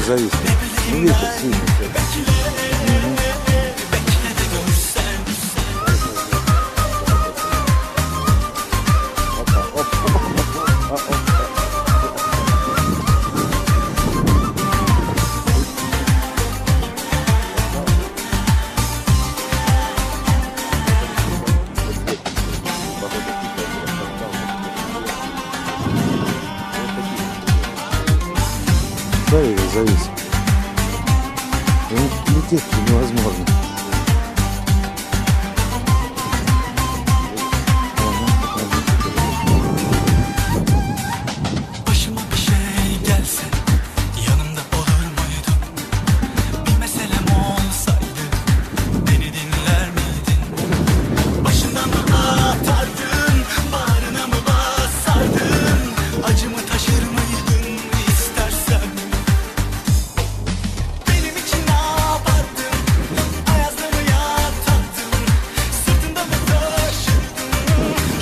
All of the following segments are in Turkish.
зависнет. Ну, ветер сильный. Зависит. Лететь невозможно. Başıma bir şey gelse yanımda olur muydun? Bir meselem olsaydı beni dinler miydin? Başından mı atardın, bağrına mı basardın? Acımı taşır mıydın istersen? Benim için ne yapardın? Ayazda mı yatardın? Sırtında mı taşırdın?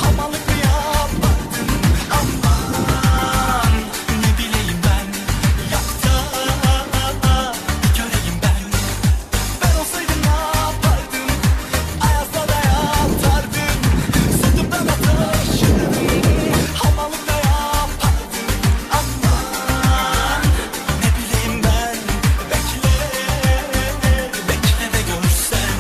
Hamallık mı yapardın? Aman ne bileyim ben, yakta köreyim ben. Ben olsaydım ne yapardım? Ayazda da yatardın. Sırtımda da taşırdın. Hamallık da yapardın. Aman ne bileyim ben, bekle, bekle de görsen.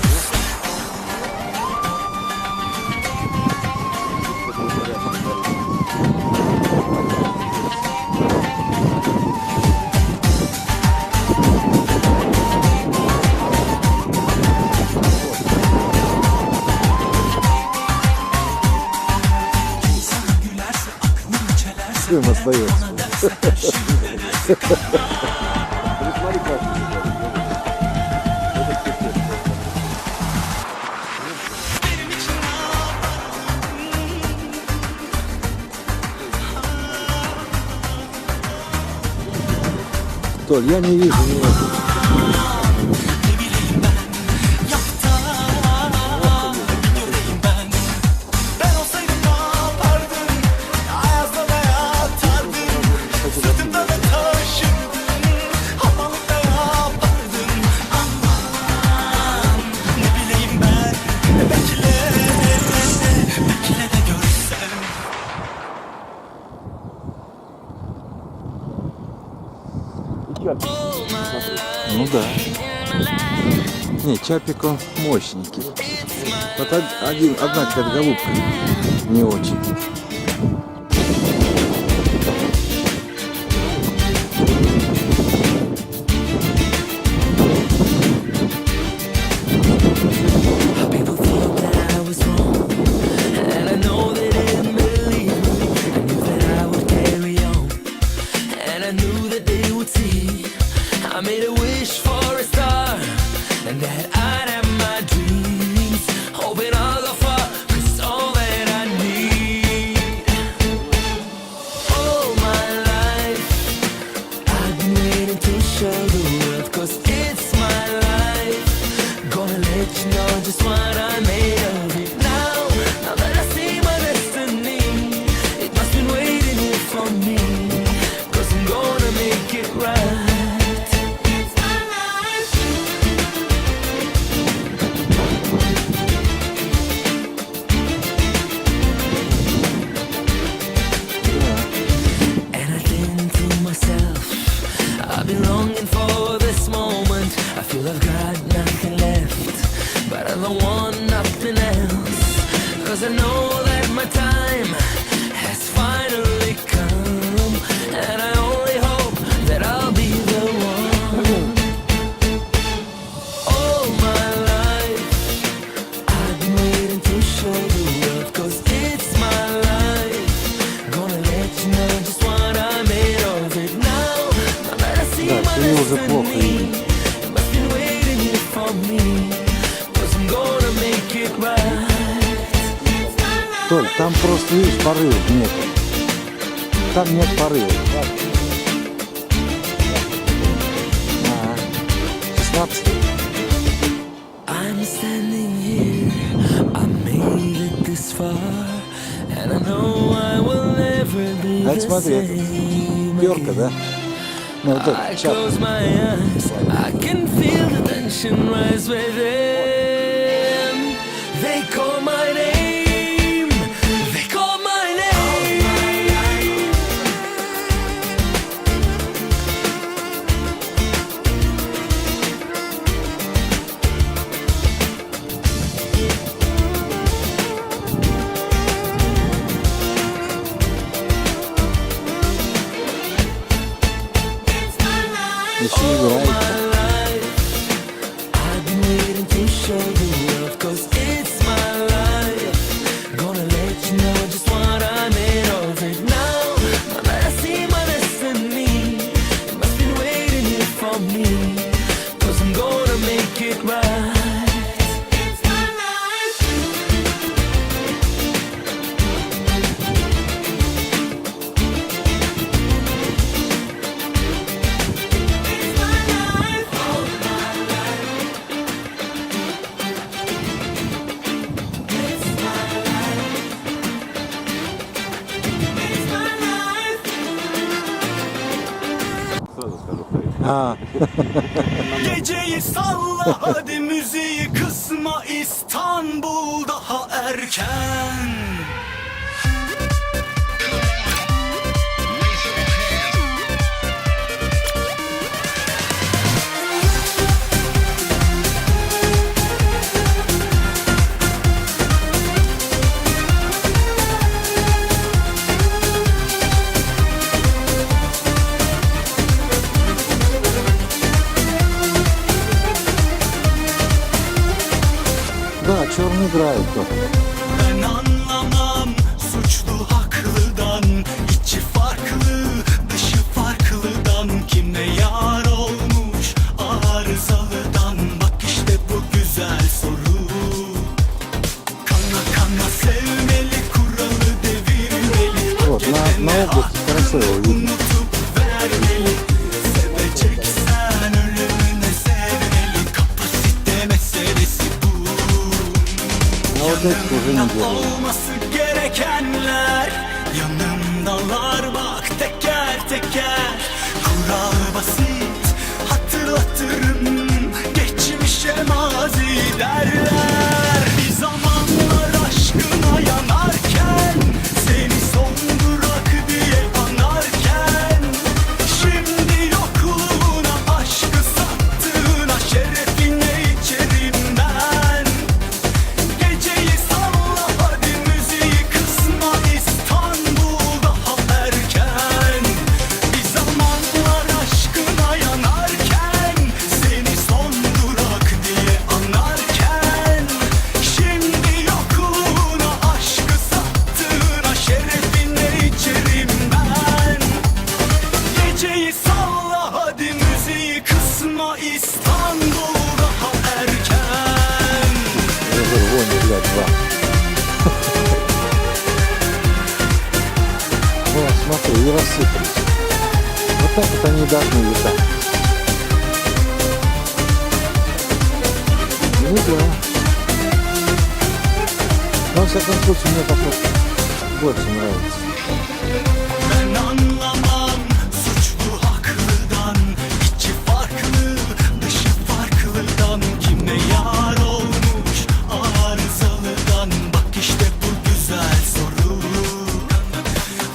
Sana gülerse aklını çelerse Чем остается? ona dersen her şeyi verirse. Benim için ne Толь, я не вижу никого. Ne bileyim ben, yakta bir göreyim ben. Ben olsaydım ne yapardım? Ayazda da yatardın. Sırtımda da taşırdın. Hamallık da yapardın. Aman ne bileyim ben, bekle, bekle de görsen. Ну да. Не, Чапик он мощненький. Вот одна какая-то голубка не очень. People thought that I was wrong, and I know they didn't believe me. I knew that I would carry on, and I knew that they would see. I made a wish for a star, and that I'd have my dreams. Hoping I'll go far, 'cause all that I need. All my life, I've been waiting to show the world, 'cause it's my life. Gonna let you know just what I made of it now. Now that I see my destiny, it must be waiting here for me. 'Cause I'm gonna make it right. It's my life. And I think to myself, I've been longing for this moment. I feel I've got nothing left, but I don't want nothing else. 'Cause I know that my time has finally come, and I only hope that I'll be the one. All my life, I've been waiting to show the world, 'cause it's my life. Gonna let you know just what I made of it now. Now that I see Да, my тебе уже плохо destiny, именно. it must be waiting here for me. 'Cause I'm gonna make it right. Толь, там просто, видишь, порывов нет. Там нет порыва. 16. I'm standing here, I made it this far, and I know I will never be А это the смотри, same перка, да? again. No, I так, чап. close my eyes, I can feel the tension rise within. They call my name, they call my name. Еще играет. I've been waiting to show the world, 'cause it's my life. Gonna let you know just what I made of it now. I see my destiny. It must be waiting here for me, 'cause I'm gonna make it right. It's my life. It's my life. It's my life. It's my life. А, Geceyi salla hadi müziği kısma, İstanbul daha erken. да, черный играет тоже. Ben anlamam suçlu haklıdan, içi farklı dışı farklıdan, kime yar olmuş arızalıdan. Bak işte bu güzel soru. Kana kana sevmeli, kuralı devirmeli. Вот, на области хорошо его видно. Unutup vermeli. Seveceksen ölümüne sevmeli. Kapasite meselesi bu. А вот это уже не делает. Olması gerekenler yanımdalar, bak teker teker. Kural basit, hatırlatırım geçmişe mazi derler. Bir zamanlar aşkına yanarken, seni son durak diye anarken, şimdi yokluğuna aşkı sattığına şerefine içerim ben. Geceyi salla hadi müziği kısma, İstanbul daha erken. Bir zamanlar aşkına yanarken, seni son durak diye anarken, şimdi yokluğuna aşkı sattığına şerefine içerim ben. Geceyi salla hadi müziği kısma, İstanbul daha erken. Вон, блядь, два. Вот, смотри, и рассыпались. Вот так вот они должны летать. Ну да. Но, во всяком случае, мне так больше нравится. Ben anlamam suçlu haklıdan, içi farklı dışı farklıdan, kime yar olmuş arızalıdan. Bak işte bu güzel soru.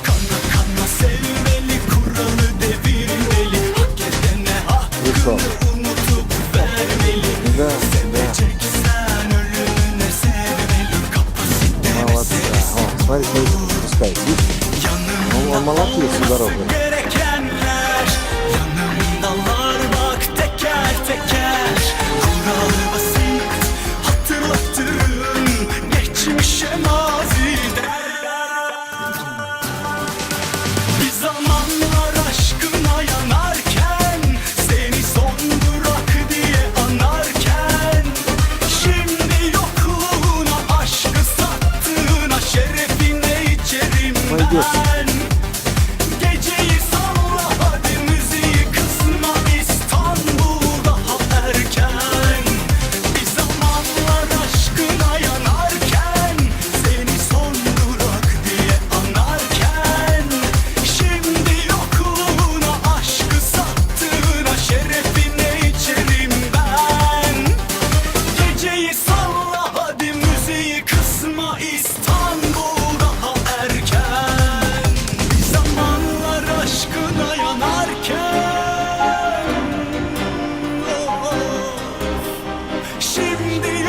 Kana kana sevmeli, kuralı devirmeli. Hak edene hakkını unutup vermeli. Да, да. Seveceksen ölümüne sevmeli. Kapasite Молодцы. О, смотри, смотри, пускай. Видишь? Он молотил всю дорогу. Gerekenler yanımdalar, bak teker teker. Kural basit, hatırlatırım geçmişe mazi derler. Bir zamanlar aşkına yanarken, seni son durak diye anarken, şimdi yokluğuna aşkı sattığına şerefine içerim Pойдешь. ben. Geceyi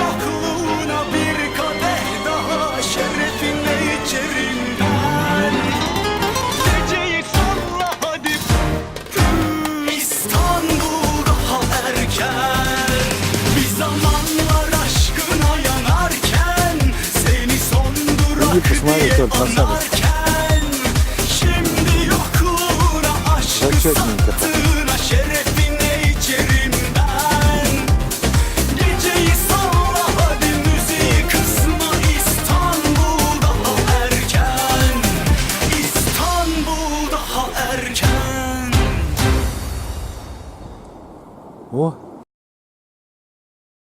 yokluğuna bir kadeh daha şerefine içerim ben. Geceyi salla hadi. İstanbul daha erken. Bir zamanlar aşkına yanarken seni son durak Иди посмотри, diye тот красавец. anarken şimdi yokluğuna aşkı Зачетненько. sattığına şerefine içerim ben. Geceyi salla hadi müziği kısma İstanbul daha erken. İstanbul daha erken. О,